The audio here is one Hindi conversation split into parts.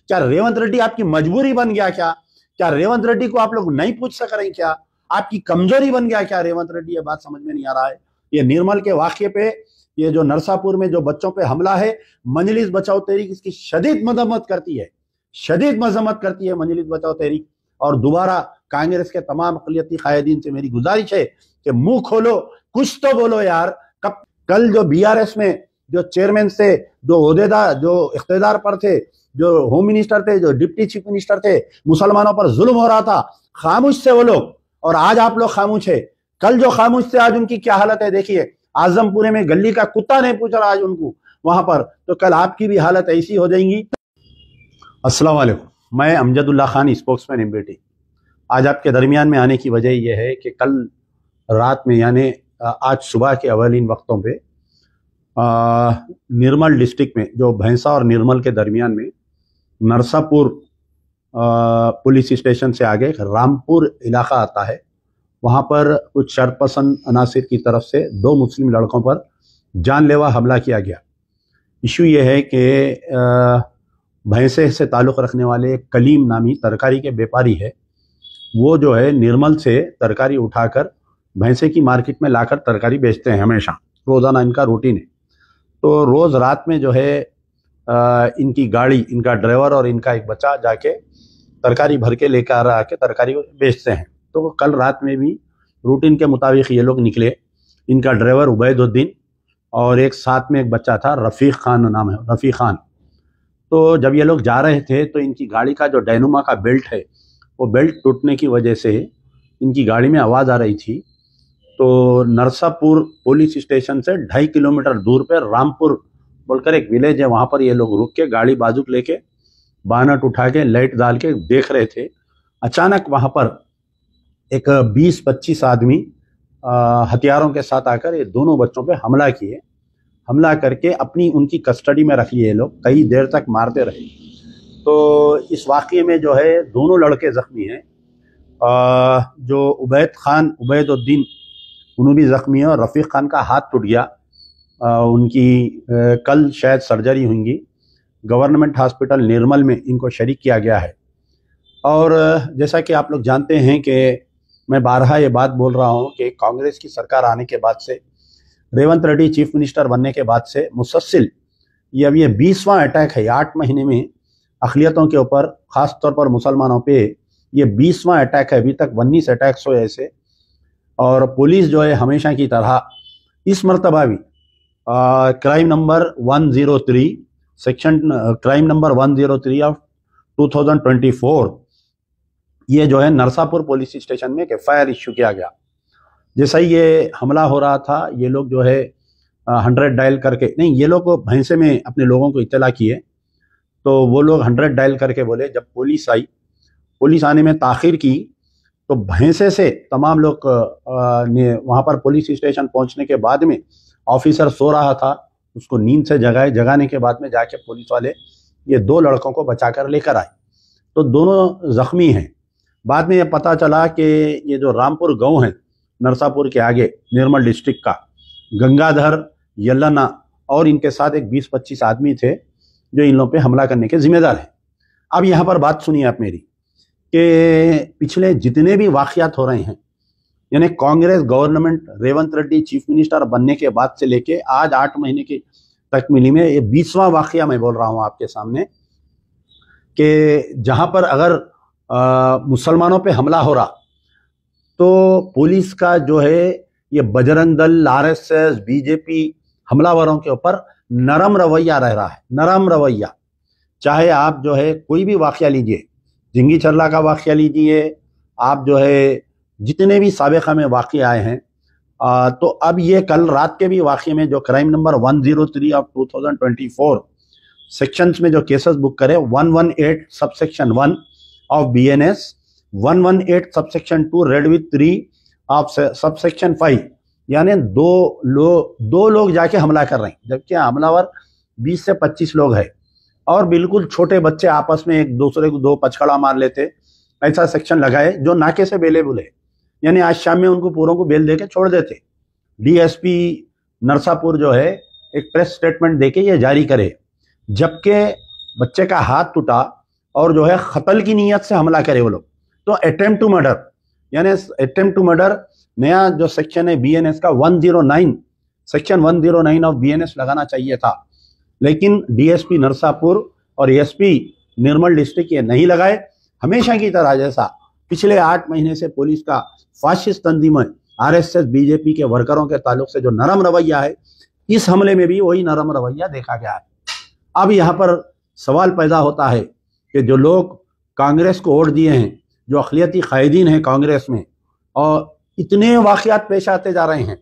क्या रेवंत रेड्डी आपकी मजबूरी बन गया क्या रेवंत रेड्डी को आप लोग नहीं पूछ सक रहे क्या? आपकी कमजोरी बन गया क्या रेवंत रेड्डी? ये बात समझ में नहीं आ रहा है। ये निर्मल के वाक्य पे, ये जो नरसापुर में जो बच्चों पे हमला है, मजलिस बचाओ तहरीक इसकी शदीद मजम्मत करती है, शदीद मजम्मत करती है मजलिस बचाओ तहरीक। और दोबारा कांग्रेस के तमाम अक़लियती कायदीन से मेरी गुजारिश है कि मुंह खोलो, कुछ तो बोलो यार। कल जो बीआरएस में जो चेयरमैन थे, जो ओहदेदार, जो इख्तेदार पर थे, जो होम मिनिस्टर थे, जो डिप्टी चीफ मिनिस्टर थे, मुसलमानों पर जुल्म हो रहा था, खामोश थे वो लोग, और आज आप लोग खामोश है। कल जो खामोश थे आज उनकी क्या हालत है देखिए। आजमपुरे में गली का कुत्ता नहीं पूछ रहा आज उनको वहां पर, तो कल आपकी भी हालत ऐसी हो जाएगी। अस्सलाम वालेकुम, मैं अमजदुल्ला खान, स्पोक्समैन एमबीटी। आज आपके दरमियान में आने की वजह यह है कि कल रात में यानी आज सुबह के अवलिन वक्तों पे निर्मल डिस्ट्रिक्ट में जो भैंसा और निर्मल के दरमियान में नरसापुर पुलिस स्टेशन से आगे रामपुर इलाका आता है, वहाँ पर कुछ शरपसंद अनासिर की तरफ से 2 मुस्लिम लड़कों पर जानलेवा हमला किया गया। इशू ये है कि भैंसे से ताल्लुक़ रखने वाले कलीम नामी तरकारी के व्यापारी है, वो जो है निर्मल से तरकारी उठाकर भैंसे की मार्केट में लाकर तरकारी बेचते हैं, हमेशा रोज़ाना इनका रूटीन है। तो रोज़ रात में जो है इनकी गाड़ी, इनका ड्राइवर और इनका एक बच्चा जाके तरकारी भर के लेकर आके तरकारी बेचते हैं। तो कल रात में भी रूटीन के मुताबिक ये लोग निकले। इनका ड्राइवर उबैदुद्दीन और एक साथ में एक बच्चा था, रफ़ीक खान नाम है, रफ़ीक खान। तो जब ये लोग जा रहे थे तो इनकी गाड़ी का जो डायनुमा का बेल्ट है, वो बेल्ट टूटने की वजह से इनकी गाड़ी में आवाज़ आ रही थी। तो नरसापुर पुलिस स्टेशन से 2.5 किलोमीटर दूर पर रामपुर बोलकर एक विलेज है, वहाँ पर ये लोग रुक के गाड़ी बाजुक लेके बानट उठा के लाइट डाल के देख रहे थे। अचानक वहाँ पर एक 20-25 आदमी हथियारों के साथ आकर ये दोनों बच्चों पे हमला किए। हमला करके अपनी उनकी कस्टडी में रख लिए लोग, कई देर तक मारते रहे। तो इस वाक़ये में जो है दोनों लड़के ज़ख्मी हैं। जो उबैदुद्दीन उन्होंने भी ज़ख्मी है, और रफ़ीक खान का हाथ टूट गया। उनकी कल शायद सर्जरी होंगी। गवर्नमेंट हॉस्पिटल निर्मल में इनको शरीक किया गया है। और जैसा कि आप लोग जानते हैं कि मैं बारहा ये बात बोल रहा हूँ कि कांग्रेस की सरकार आने के बाद से, रेवंत रेड्डी चीफ मिनिस्टर बनने के बाद से मुसलसिल ये अब ये 20वां अटैक है 8 महीने में अक़लियतों के ऊपर, ख़ास तौर पर मुसलमानों पे ये 20वां अटैक है। अभी तक 19 अटैक्स हुए ऐसे। और पुलिस जो है हमेशा की तरह इस मरतबा भी crime number 103 section crime number 103 of 2024 ये जो है नरसापुर पुलिस स्टेशन में एक FIR इश्यू किया गया। जैसा ही ये हमला हो रहा था, ये लोग जो है 100 डायल करके, नहीं, ये लोग भैंसे में अपने लोगों को इत्तला किए, तो वो लोग 100 डायल करके बोले। जब पुलिस आई, पुलिस आने में ताख़ीर की, तो भैंसे से तमाम लोग ने वहाँ पर पुलिस स्टेशन पहुँचने के बाद में ऑफिसर सो रहा था, उसको नींद से जगाने के बाद में जाके पुलिस वाले ये 2 लड़कों को बचाकर लेकर आए। तो दोनों ज़ख्मी हैं। बाद में ये पता चला कि ये जो रामपुर गांव है नरसापुर के आगे निर्मल डिस्ट्रिक्ट का, गंगाधर, यल्लना और इनके साथ एक 20-25 आदमी थे जो इन लोगों पे हमला करने के जिम्मेदार हैं। अब यहाँ पर बात सुनिए आप मेरी कि पिछले जितने भी वाक़यात हो रहे हैं, यानी Congress government Revanth Reddy chief minister बनने के बाद से लेके आज 8 महीने की तकमीली में ये 20वां वाक़या मैं बोल रहा हूँ आपके सामने, कि जहाँ पर अगर मुसलमानों पे हमला हो रहा तो पुलिस का जो है ये बजरंग दल, RSS, बीजेपी हमलावरों के ऊपर नरम रवैया रह रहा है, नरम रवैया। चाहे आप जो है कोई भी वाक़या लीजिए, जिंगी चरला का वाक़या लीजिए, आप जो है जितने भी साबिक़ा में वाक़े आए हैं, तो अब ये कल रात के भी वाक़े में जो क्राइम नंबर 103 ऑफ 2024 सेक्शंस में जो केसेस बुक करे, 118 subsection 1 of BNS, 118 subsection 2 red with 3 of subsection 5, यानी दो लोग जाके हमला कर रहे हैं, जबकि हमलावर 20 से 25 लोग हैं। और बिल्कुल छोटे बच्चे आपस में एक दूसरे को 2 पचकड़ा मार लेते, ऐसा सेक्शन लगाए जो नाके से बेलेबुल है। यानी आज शाम में उनको पूरों को बेल देके छोड़ देते। DSP नरसापुर जो है एक प्रेस स्टेटमेंट देके ये जारी करे, जबकि बच्चे का हाथ टूटा, और जो है कत्ल की नीयत से हमला करे वो लोग, तो अटेम्प्ट टू मर्डर, यानी अटेम्प्ट टू मर्डर नया जो सेक्शन है बीएनएस का 109, सेक्शन 109 ऑफ बीएनएस लगाना चाहिए था, लेकिन डीएसपी नरसापुर और एसपी निर्मल डिस्ट्रिक्ट ये नहीं लगाए। हमेशा की तरह जैसा पिछले 8 महीने से पुलिस का फाशिस्ट तंजीम आरएसएस बीजेपी के वर्करों के ताल्लुक से जो नरम रवैया है, इस हमले में भी वही नरम रवैया देखा गया है। अब यहाँ पर सवाल पैदा होता है कि जो लोग कांग्रेस को वोट दिए हैं, जो अक़लियती कायदीन हैं कांग्रेस में, और इतने वाक़यात पेश आते जा रहे हैं।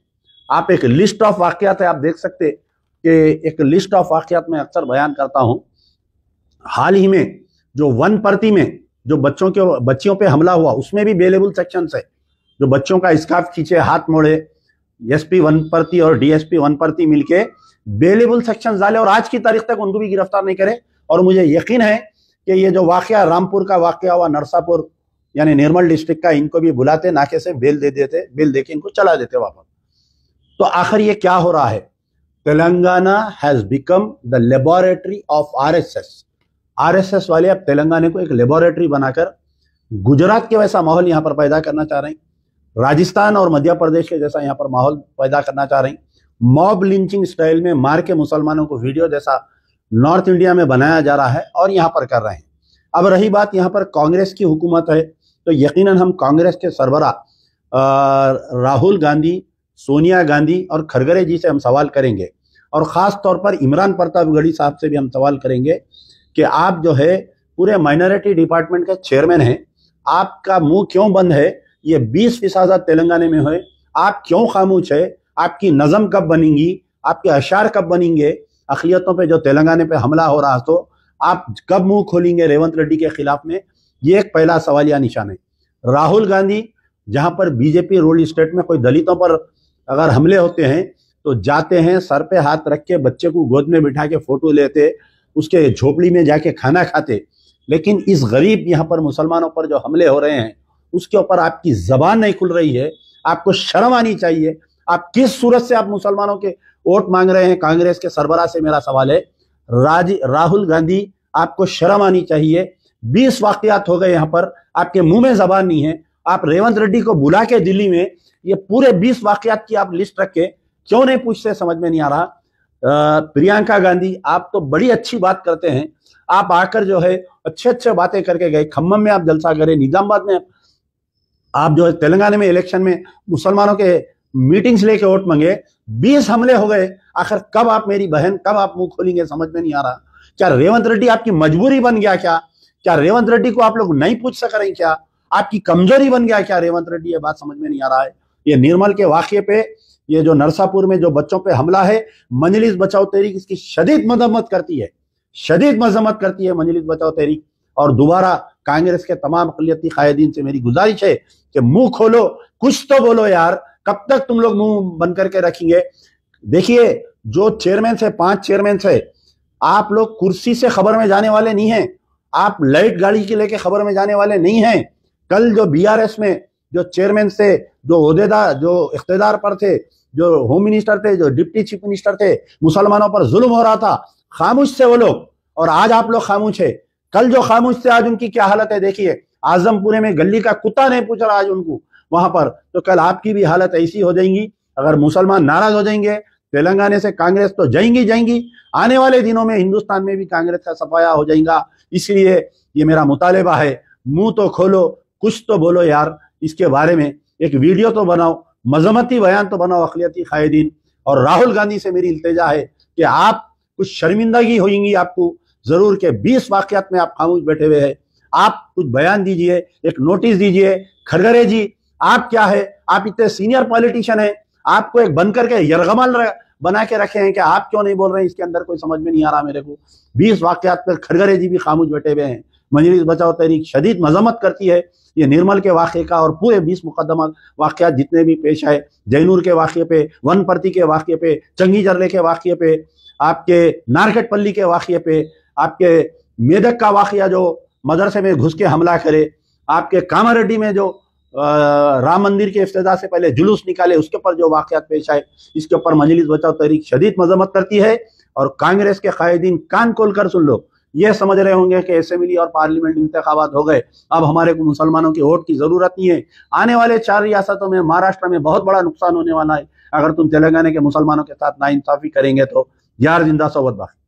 आप एक लिस्ट ऑफ वाक़यात है, आप देख सकते कि एक लिस्ट ऑफ वाक़यात में अक्सर बयान करता हूं। हाल ही में जो वनपर्ती में जो बच्चियों पे हमला हुआ, उसमें भी बेलेबल सेक्शन है, जो बच्चों का स्कार्फ खींचे, हाथ मोड़े, एसपी वनपर्ती और डीएसपी वनपर्ती मिलके बेलेबल सेक्शन डाले और आज की तारीख तक उनको भी गिरफ्तार नहीं करे। और मुझे यकीन है कि ये जो वाक़या रामपुर का वाक़या हुआ, नरसापुर यानी निर्मल डिस्ट्रिक्ट का, इनको भी बुलाते, नाके से बेल दे देते, बेल देके इनको चला देते वापस। तो आखिर ये क्या हो रहा है? Telangana has become the laboratory of RSS. RSS वाले अब तेलंगाना को एक लेबोरेटरी बनाकर गुजरात के वैसा माहौल यहाँ पर पैदा करना चाह रहे हैं, राजस्थान और मध्य प्रदेश के जैसा यहाँ पर माहौल पैदा करना चाह रहे हैं। मॉब लिंचिंग स्टाइल में मार के मुसलमानों को वीडियो जैसा नॉर्थ इंडिया में बनाया जा रहा है और यहाँ पर कर रहे हैं। अब रही बात यहाँ पर कांग्रेस की हुकूमत है, तो यकीनन हम कांग्रेस के सरबरा राहुल गांधी, सोनिया गांधी और खरगरे जी से हम सवाल करेंगे, और ख़ास तौर पर इमरान प्रतापगढ़ी साहब से भी हम सवाल करेंगे कि आप जो है पूरे माइनॉरिटी डिपार्टमेंट के चेयरमैन हैं, आपका मुंह क्यों बंद है? ये 20% तेलंगाना में है, आप क्यों खामोश है? आपकी नज़म कब बनेंगी? आपके अशार कब बनेंगे? अक़लियतों पे जो तेलंगाना पे हमला हो रहा, तो आप कब मुंह खोलेंगे रेवंत रेड्डी के खिलाफ में? ये एक पहला सवालिया निशान है। राहुल गांधी, जहां पर बीजेपी रूल स्टेट में कोई दलितों पर अगर हमले होते हैं तो जाते हैं, सर पे हाथ रख के बच्चे को गोद में बिठा के फोटो लेते, उसके झोपड़ी में जाके खाना खाते। लेकिन इस गरीब यहाँ पर मुसलमानों पर जो हमले हो रहे हैं, उसके ऊपर आपकी जबान नहीं खुल रही है। आपको शर्म आनी चाहिए। आप किस सूरत से आप मुसलमानों के वोट मांग रहे हैं? कांग्रेस के सरबराह से मेरा सवाल है, राहुल गांधी, आपको शर्म आनी चाहिए। 20 वाकयात हो गए यहाँ पर, आपके मुंह में जबान नहीं है। आप रेवंत रेड्डी को बुला के दिल्ली में ये पूरे 20 वाकयात की आप लिस्ट रख के क्यों नहीं पूछते, समझ में नहीं आ रहा। प्रियंका गांधी, आप तो बड़ी अच्छी बात करते हैं, आप आकर जो है अच्छे बातें करके गए। खम्मम में आप जलसा करे, निजामाबाद में आप जो है तेलंगाना में इलेक्शन में मुसलमानों के मीटिंग्स लेके वोट मांगे। 20 हमले हो गए। आखिर कब आप, मेरी बहन, कब आप मुंह खोलेंगे? समझ में नहीं आ रहा। क्या रेवंत रेड्डी आपकी मजबूरी बन गया? क्या रेवंत रेड्डी को आप लोग नहीं पूछ सक रहे? क्या आपकी कमजोरी बन गया क्या रेवंत रेड्डी? ये बात समझ में नहीं आ रहा है। ये निर्मल के वाकये पे, ये जो नरसापुर में जो बच्चों पे हमला है, मजलिस बचाओ तहरीक इसकी शदीद मजम्मत करती है, शदीद मजम्मत करती है मजलिस बचाओ तहरीक। और दोबारा कांग्रेस के तमाम अक़लियती कायदीन से मेरी गुजारिश है कि मुंह खोलो, कुछ तो बोलो यार। कब तक तुम लोग मुंह बंद करके रखेंगे? देखिए, जो चेयरमैन से 5 चेयरमैन से, आप लोग कुर्सी से खबर में जाने वाले नहीं हैं, आप लाइट गाड़ी के लेके खबर में जाने वाले नहीं हैं। कल जो बीआरएस में जो चेयरमैन से, जो ओहदेदार, जो इख्तिदार पर थे, जो होम मिनिस्टर थे, जो डिप्टी चीफ मिनिस्टर थे, मुसलमानों पर जुल्म हो रहा था, खामोश थे वो लोग, और आज आप लोग खामोश है। कल जो खामोश थे, आज उनकी क्या हालत है देखिए। आजमपुरे में गली का कुत्ता नहीं पूछ रहा आज उनको वहां पर, तो कल आपकी भी हालत ऐसी हो जाएगी। अगर मुसलमान नाराज हो जाएंगे, तेलंगाना से कांग्रेस तो जाएंगी। आने वाले दिनों में हिंदुस्तान में भी कांग्रेस का सफाया हो जाएगा। इसलिए ये मेरा मुतालिबा है, मुंह तो खोलो, कुछ तो बोलो यार। इसके बारे में एक वीडियो तो बनाओ, मजम्मती बयान तो बनाओ अक़लियती कायदीन। और राहुल गांधी से मेरी इल्तिजा है कि आप कुछ शर्मिंदगी होगी आपको जरूर, के 20 वाकयात में आप खामोश बैठे हुए हैं। आप कुछ बयान दीजिए, एक नोटिस दीजिए। खरगरे जी, आप क्या है? आप इतने सीनियर पॉलिटिशियन है, आपको एक बंद करके यरगमल बना के रखे हैं कि आप क्यों नहीं बोल रहे हैं? इसके अंदर कोई समझ में नहीं आ रहा मेरे को। 20 वाकयात पर खरगरे जी भी खामोश बैठे हुए हैं। मजलिस बचाओ तहरीक शदीद मजम्मत करती है ये निर्मल के वाक़े का, और पूरे 20 मुकदमा वाकयात जितने भी पेश आए, जैनूर के वाक़े पे, वनपर्ती के वाक़े पे, चंगी जरले के वाक़े पे, आपके नारकटपल्ली के वाक़े पे, आपके मेदक का वाक़या जो मदरसे में घुस के हमला करे, आपके कामारेड्डी में जो राम मंदिर के इफ्तिताह से पहले जुलूस निकाले, उसके ऊपर जो वाक़यात पेश आए, इसके ऊपर मजलिस बचाओ तहरीक शदीद मजम्मत करती है। और कांग्रेस के कायदीन कान खोल कर सुन लो, ये समझ रहे होंगे कि असेंबली और पार्लियामेंट इंतखाबात हो गए, अब हमारे को मुसलमानों की वोट की जरूरत नहीं है। आने वाले 4 रियासतों में, महाराष्ट्र में बहुत बड़ा नुकसान होने वाला है अगर तुम तेलंगाना के मुसलमानों के साथ नाइंसाफी करेंगे तो। यार जिंदा सोबत बाकी।